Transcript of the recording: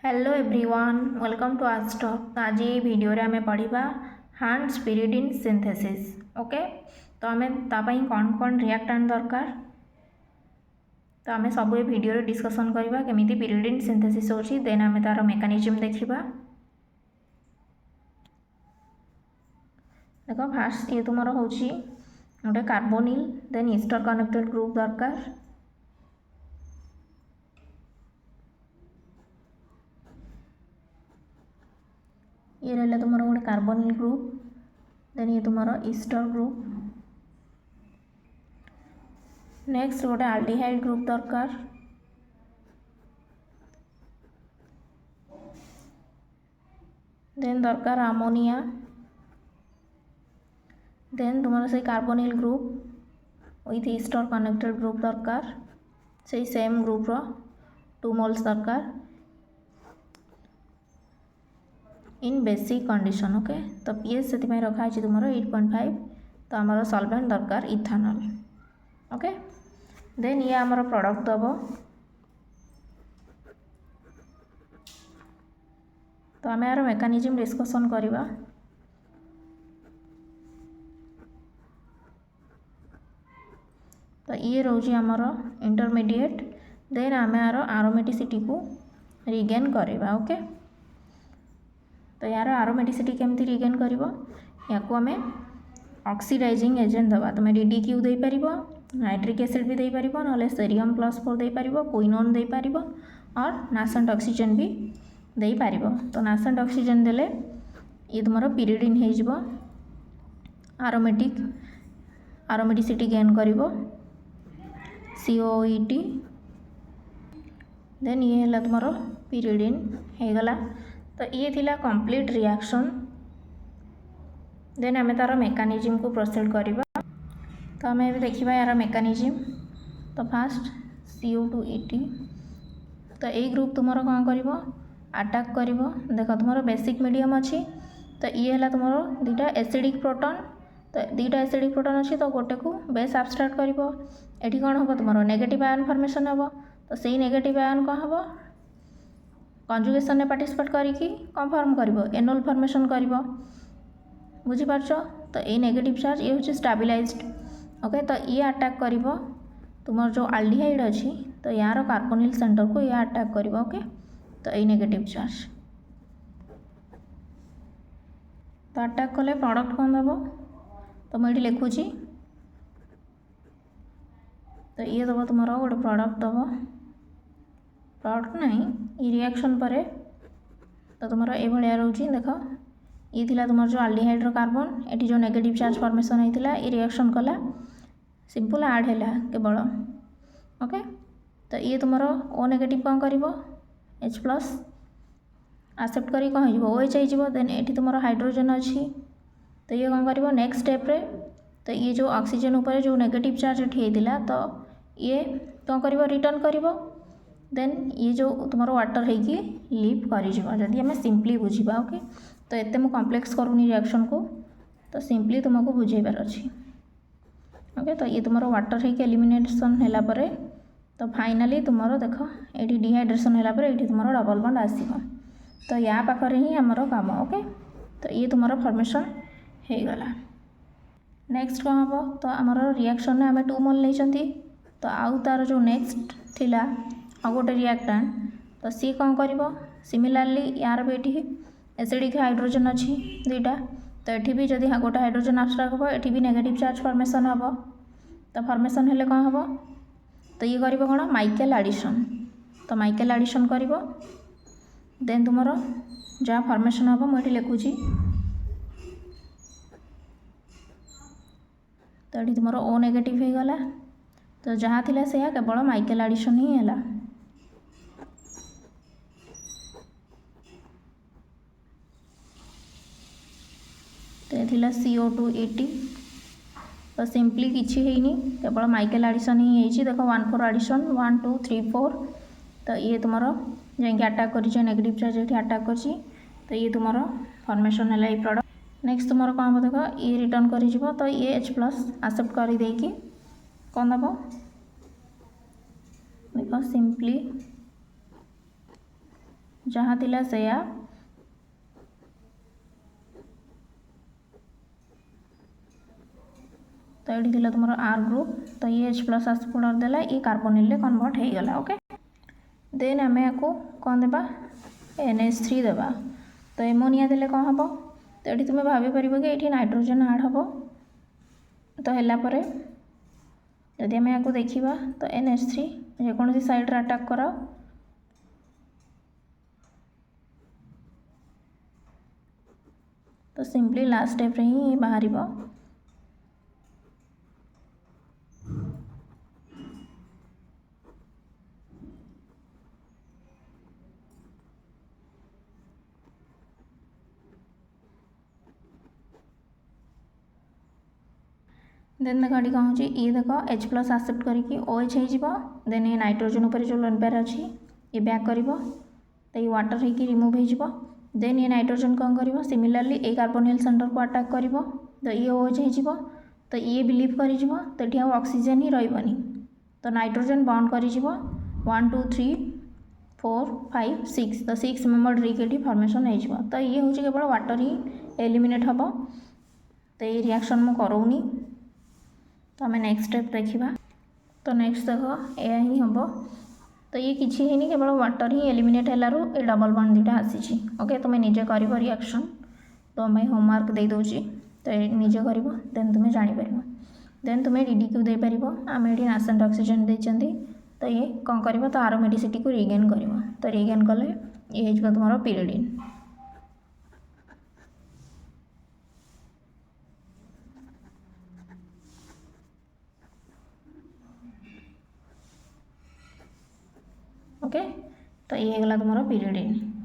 Hello everyone welcome to आस्टॉक। आज ये वीडियो रे हमें पढ़ा हांड्स पिरिडिन सिंथेसिस। ओके, तो हमें तापाई कौन कौन रिएक्टेंट दरकार तो हमें सब ये वीडियो रे डिस्कशन करबा केमिति पिरिडिन सिंथेसिस होची। देन हमें तार मेकानिज्म देखिबा। देखो फास्ट ये तुमरो होची गोटे carbonyl then ester connected group दरकार। ये रहा तुम गोटे कार्बोनिल ग्रुप देन ये तुम ईस्टर ग्रुप। नेक्स्ट गोटे आल्डिहाइड ग्रुप दरकार। देन दरकार अमोनिया। देन तुम से carbonyl group with Easter connected group दरकार से सेम ग्रुप रो 2 मोल्स दरकार इन बेसिक कंडीशन। ओके, तो पीएच से रखा है तुम 8.5। तो आमर सॉल्वेंट दरकार इथानल। ओके, देन ये आमर प्रोडक्ट दब। तो आम यार मेकानिज्म डिस्कसन करवा। तो ये रोजी आमर इंटरमीडिएट देन आम यार आरोमेटिसिटी को रिगेन करवा। ओके, तो यार आरोमेटिसिटी केमती रिगेन कर या आम ऑक्सीडाइजिंग एजेंट दबा। तुम DDQ दे पार, नाइट्रिक एसिड भी दे पार, ना सेरियम +4 दे पार, क्विनोन दे पार और नासेंट ऑक्सीजन भी दे पार। तो नासेंट ऑक्सीजन देले ये तुम पिरिडिन हो आरोमेटिसिटी गेन कर COET। देन ये है तुम पिरिडिन हो गला। तो ये थिला कंप्लीट रिएक्शन। देन आम तार मेकानिज्म को प्रोसीड करवा। तो आम देखा यार मेकानिज्म। तो फास्ट CO2ET। तो यही ग्रुप तुम कौन कर अटैक कर। देख तुम बेसिक मीडियम अच्छी। तो ये है तुम दुटा एसिडिक प्रोटॉन। तो दुटा एसिडिक प्रोटॉन अच्छी तो गोटे को बेस एब्स्ट्रैक्ट कर ये कौन हम तुम नेगेटिव आयन फॉर्मेशन हम। तो सही नेगेटिव आयन कौन हम कंजुगेशन में पार्टिसिपेट करिकी कौन फॉर्म कर एनोल फॉर्मेशन कर बुझीपार। तो ये नेगेटिव चार्ज ये हूँ स्टेबिलाइज्ड। ओके, तो ये अटैक कर तुम जो आल्डिहाइड अच्छी तो यार कार्बोनिल सेंटर को ये अटैक कर। ओके, तो ये नेगेटिव चार्ज तो अटैक कले प्रोडक्ट कौन दब। तो मुझे लिखुची। तो ये दब तुम गोटे प्रोडक्ट दब प्रोडक्ट नहीं ये रिएक्शन पर। तो तुम ये रोचे देख ये थिला तुम जो आल्डिहाइड कार्बन एटी जो नेगेटिव चार्ज फॉर्मेशन होता ये रिएक्शन कला सिंपल ऐड है केवल। ओके, तो ये तुम O नेगेटिव कौन कर H+ एक्सेप्ट करी कौन हो OH हो। देन ये तुम हाइड्रोजन अच्छी तो ये कौन कर नेक्स्ट स्टेप रे। तो ये जो ऑक्सीजन ऊपर जो नेगेटिव चार्ज ये होता तो ये कौन कर रिटर्न कर। देन ये जो तुम वाटर होगी लीव कर आम सिंपली बुझा। ओके, तो एत मु कम्प्लेक्स करूनी रिएक्शन को तो सिंपली तुमको बुझेबार अच्छी। ओके, तो ये तुम वाटर होगी एलिमिनेशन है तो फाइनाली तुम देख ये डिहाइड्रेशन है तुम डबल बॉन्ड आसो। तो या पाखरे ही आमर काम। ओके, तो ये तुम फॉर्मेशन हो गला। नेक्स्ट कौन हम तो आमर रिएक्शन में आम 2 मोल नहीं। तो आउ तार जो नेक्स्ट थिला आ गोटे रिएक्टेंट तो सी कौन कर सिमिलारली यार भी ये एसिडिक हाइड्रोजन अच्छी दुईटा। तो ये भी जदि गोटे हाइड्रोजन एब्स्ट्रैक्ट हम ये भी नेगेटिव चार्ज फॉर्मेशन हम। तो फॉर्मेशन हेले कौन हम तो ये कर कौन माइकेल एडिशन। तो माइकेल एडिशन कर देन तुम जहाँ फॉर्मेशन हम मुझे लिखुची। तो ये तुम O नेगेटिव हो गला। तो जहाँ थिला से केवल माइकेल एडिशन ही है। तो ये CO2ET। तो सिंपली किसी है केवल माइकेल एडिशन ही है। देख 1,4 एडिशन 1 2 3 4। तो ये तुम जैसे अटैक कर नेगेटिव चार्ज ये अटैक कर। तो ये तुम फॉर्मेशन है ये प्रोडक्ट। नेक्स्ट तुम कौन हम देख ये रिटर्न कर। तो ये H+ एक्सेप्ट कर देकी कौन दब देख सिंपली जहाँ थिला सेया तो ये थिला तुम आर ग्रुप तो ये H प्लस आसी पड़देला ये कार्बोनिल कन्वर्ट हो गला ओके देन आम या कौन देबा NH3 देबा तो एमोनिया देले कौन हम तो ये तुम्हें भाभी पार कि ये नाइट्रोजन आड हम तो है जदि आम या देखा तो NH3 जेकोसी साइड्रे अटाक कर तो सिंपली लास्ट स्टेप रे ही बाहर देन देख ये कौन हो ये देख H प्लस आसेप्ट करके OH हो देन ये नाइट्रोजन उपर जो लोन पेयर अच्छी ये बैक कर तो ये वाटर होगी रिमूव हो देन ये नाइट्रोजन कौन कर सिमिलरली ए कार्बोनिल सेंटर को अटाक कर तो ये OH हो तो ये बिलीव कर तो ये ऑक्सीजन ही रही तो नाइट्रोजन बॉन्ड कर 1 2 3 4 5 6 तो 6 मेम्बर रिंग ये फॉर्मेशन हो तो ये हूँ केवल वाटर ही एलिमिनेट हम तो ये रिएक्शन मु करौनी तो आम नेक्स्ट स्टेप देखा तो नेक्स्ट देख या ही हम तो ये किसी है केवल वाटर ही एलिमिनेट हेलू ये डबल बॉन्ड दुटा आसी ओके तुम्हें निजे कर रिएक्शन तो मैं होमवर्क दे दूची तो ये निजे कर देन तुम्हें जापर देन तुम्हें DDQ दे पार आम ये नासेंट ऑक्सीजन देते तो ये कौन कर तो आरोमेटिसिटी को रिगेन कर तो रिगेन कले ये तुम पिरिडिन ओके तो ये गला तुम पिरिडिन